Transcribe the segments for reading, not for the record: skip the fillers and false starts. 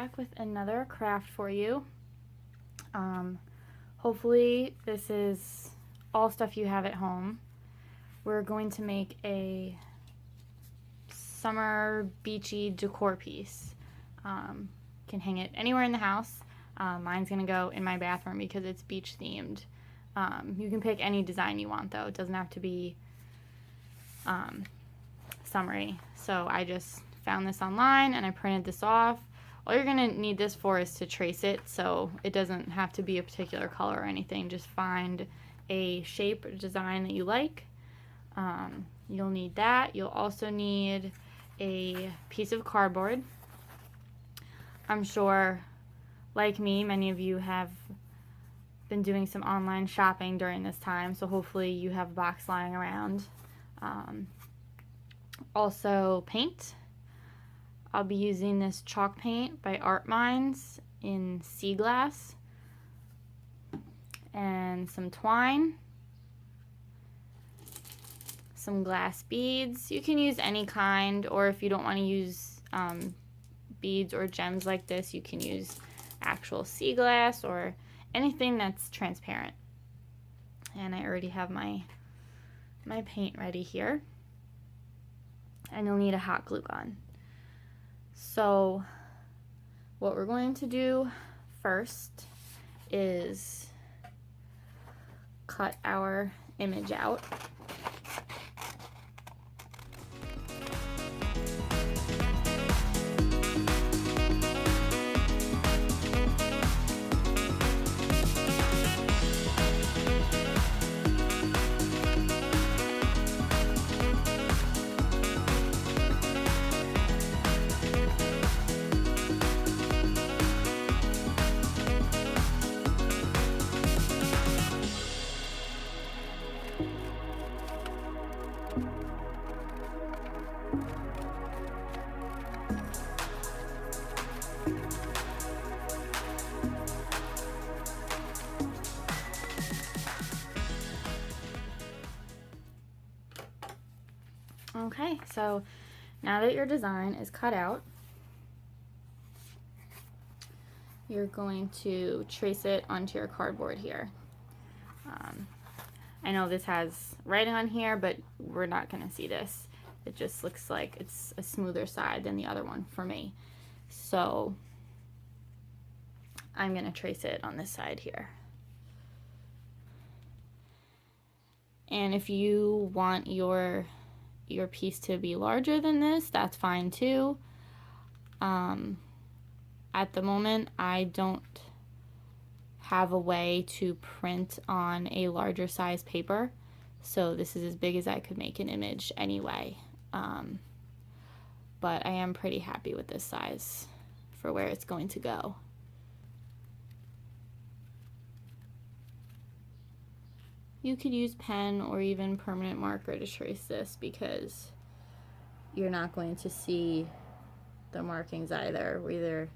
back with another craft for you. Hopefully this is all stuff you have at home. We're going to make a summer beachy decor piece. Can hang it anywhere in the house. Mine's gonna go in my bathroom because it's beach themed. You can pick any design you want though. It doesn't have to be summery. So I just found this online and I printed this off. All you're gonna need this for is to trace it, so it doesn't have to be a particular color or anything. Just find a shape or design that you like. You'll need that. You'll also need a piece of cardboard. I'm sure, like me, many of you have been doing some online shopping during this time, so hopefully you have a box lying around. Also paint. I'll be using this chalk paint by Art Minds in sea glass, and some twine, some glass beads. You can use any kind, or if you don't want to use beads or gems like this, you can use actual sea glass or anything that's transparent. And I already have my paint ready here. And you'll need a hot glue gun. So what we're going to do first is cut our image out. Okay, so now that your design is cut out, you're going to trace it onto your cardboard here. I know this has writing on here, but we're not going to see this. It just looks like it's a smoother side than the other one for me. So I'm going to trace it on this side here. And if you want your piece to be larger than this, that's fine too. At the moment, I don't have a way to print on a larger size paper, so this is as big as I could make an image anyway. But I am pretty happy with this size for where it's going to go. You could use pen or even permanent marker to trace this because you're not going to see the markings either. We're either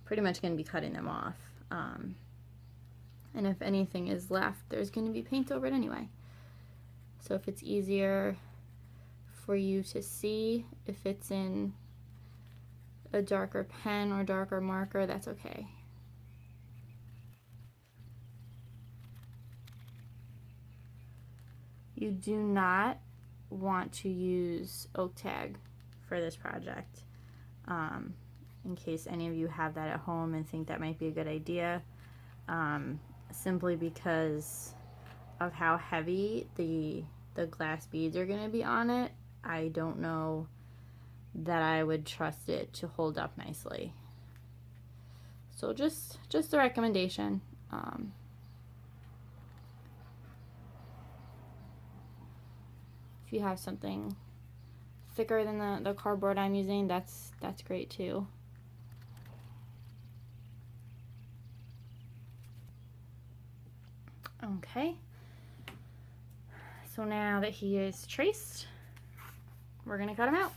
pretty much going to be cutting them off. And if anything is left, there's going to be paint over it anyway. So if it's easier for you to see if it's in a darker pen or darker marker, that's okay. You do not want to use oak tag for this project. In case any of you have that at home and think that might be a good idea, simply because of how heavy the glass beads are going to be on it, I don't know that I would trust it to hold up nicely. So just a recommendation. If you have something thicker than the cardboard I'm using, that's great too. Okay, so now that he is traced, we're gonna cut him out.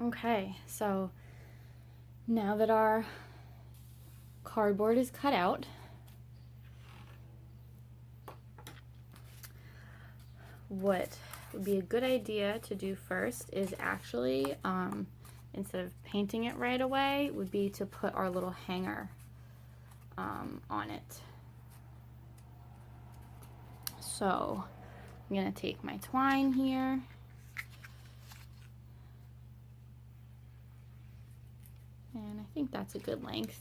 Okay, so now that our cardboard is cut out, what would be a good idea to do first is actually, instead of painting it right away, would be to put our little hanger on it. So I'm going to take my twine here. And I think that's a good length.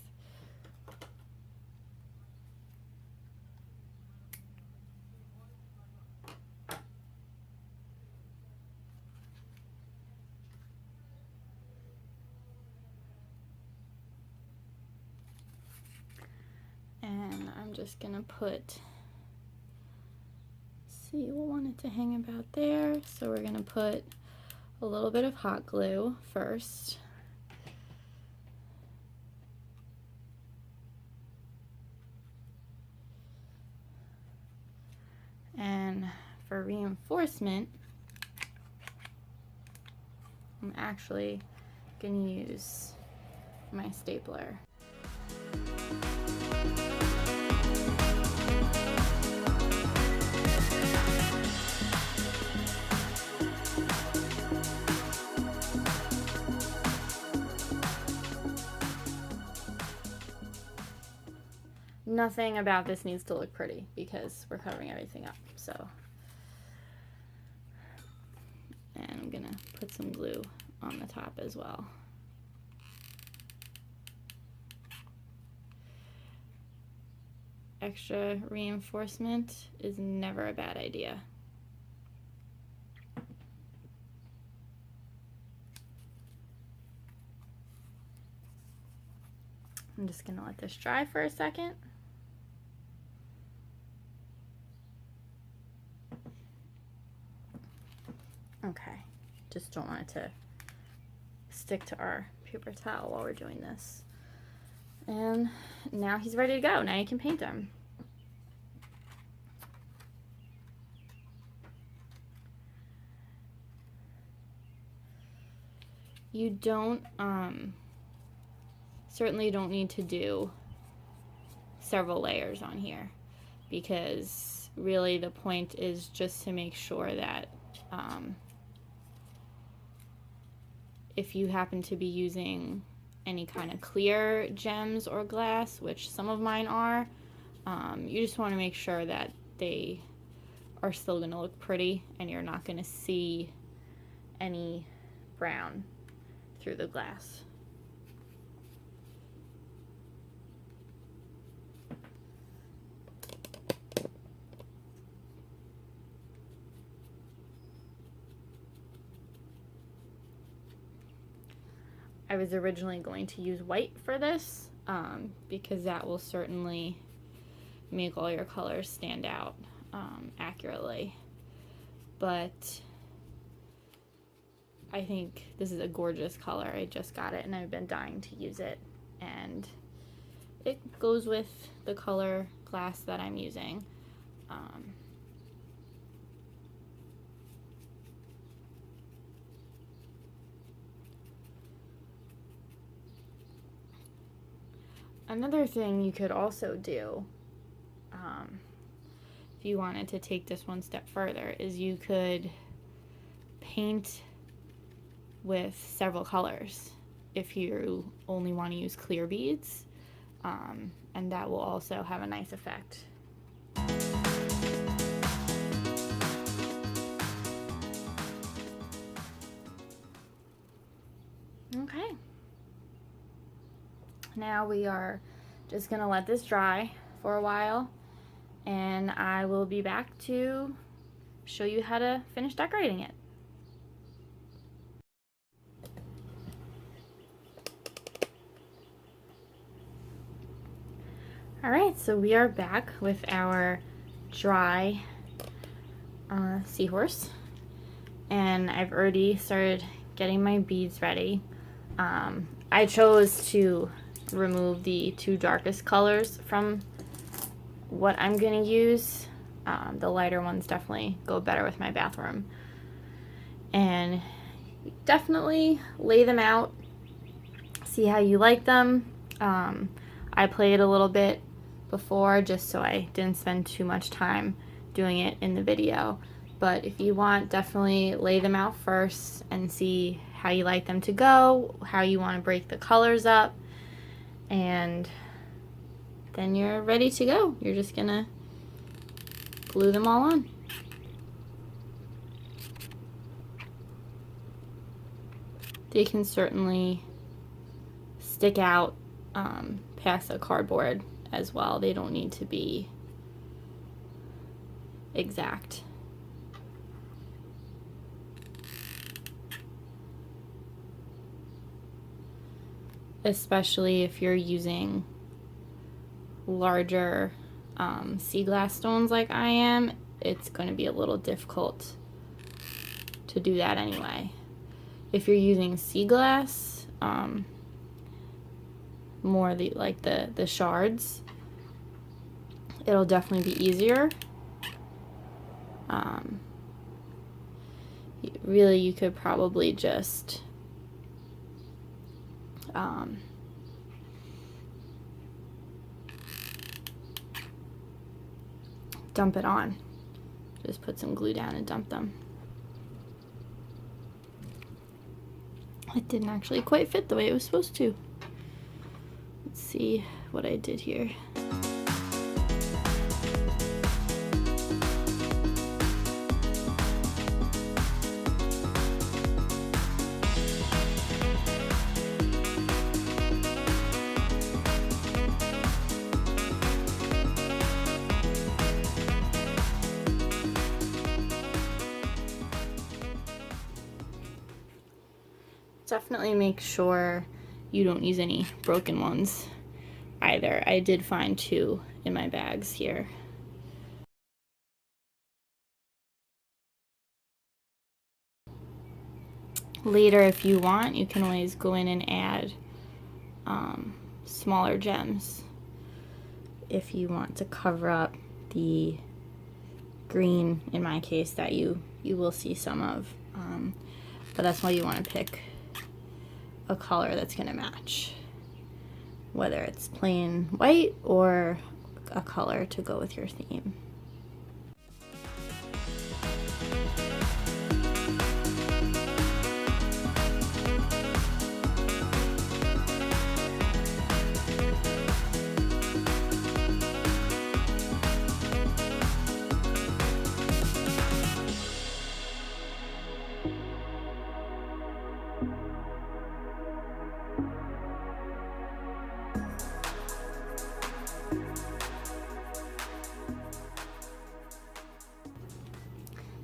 And I'm just gonna we'll want it to hang about there. So we're gonna put a little bit of hot glue first. And for reinforcement, I'm actually gonna use my stapler. Nothing about this needs to look pretty because we're covering everything up, so. And I'm gonna put some glue on the top as well. Extra reinforcement is never a bad idea. I'm just gonna let this dry for a second. Okay, just don't want it to stick to our paper towel while we're doing this. And now he's ready to go. Now you can paint him. You don't, certainly don't need to do several layers on here, because really the point is just to make sure that if you happen to be using any kind of clear gems or glass, which some of mine are, you just want to make sure that they are still going to look pretty and you're not going to see any brown through the glass. I was originally going to use white for this because that will certainly make all your colors stand out accurately. But I think this is a gorgeous color. I just got it and I've been dying to use it. And it goes with the color glass that I'm using. Another thing you could also do, if you wanted to take this one step further, is you could paint with several colors if you only want to use clear beads, and that will also have a nice effect. Okay. Now we are just going to let this dry for a while, and I will be back to show you how to finish decorating it. Alright, so we are back with our dry seahorse, and I've already started getting my beads ready. I chose to remove the two darkest colors from what I'm going to use. The lighter ones definitely go better with my bathroom. And definitely lay them out, see how you like them. I played a little bit before just so I didn't spend too much time doing it in the video. But if you want, definitely lay them out first and see how you like them to go, how you want to break the colors up, and then you're ready to go. You're just gonna glue them all on. They can certainly stick out past the cardboard as well. They don't need to be exact. Especially if you're using larger sea glass stones like I am, it's going to be a little difficult to do that anyway. If you're using sea glass, more like the shards, it'll definitely be easier. Really, you could probably just dump it on. Just put some glue down and dump them. It didn't actually quite fit the way it was supposed to. Let's see what I did here. Definitely make sure you don't use any broken ones either. I did find 2 in my bags here. Later, if you want, you can always go in and add smaller gems if you want to cover up the green, in my case, that you will see some of. But that's why you want to pick a color that's going to match, whether it's plain white or a color to go with your theme.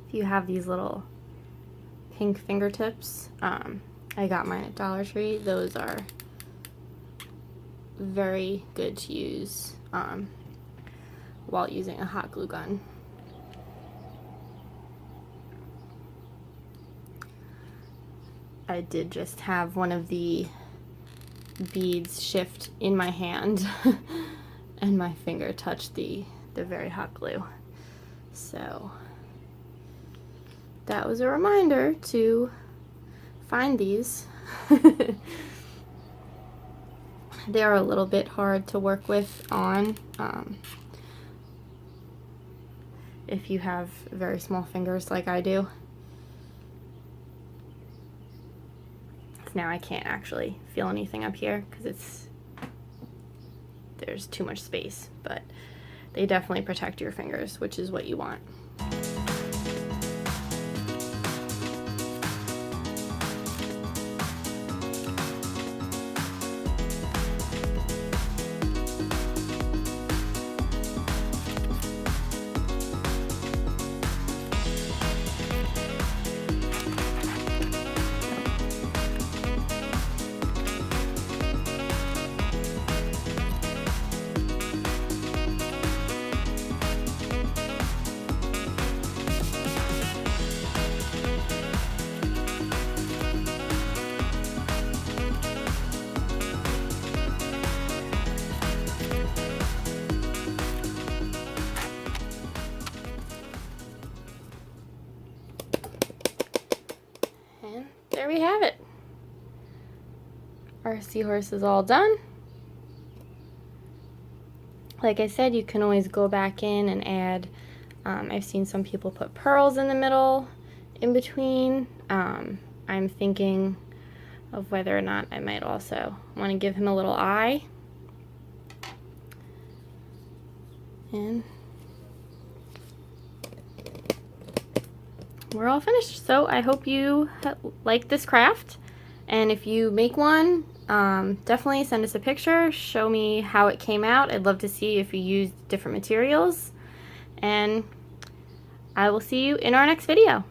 If you have these little pink fingertips, I got mine at Dollar Tree. Those are very good to use while using a hot glue gun. I did just have one of the beads shift in my hand and my finger touched the very hot glue. So that was a reminder to find these. They're a little bit hard to work with on if you have very small fingers like I do. Now I can't actually feel anything up here because there's too much space, but they definitely protect your fingers, which is what you want. there we have it. Our seahorse is all done. Like I said, you can always go back in and add, I've seen some people put pearls in the middle, in between. I'm thinking of whether or not I might also want to give him a little eye. And we're all finished. So I hope you like this craft, and if you make one, definitely send us a picture, show me how it came out. I'd love to see if you used different materials, and I will see you in our next video.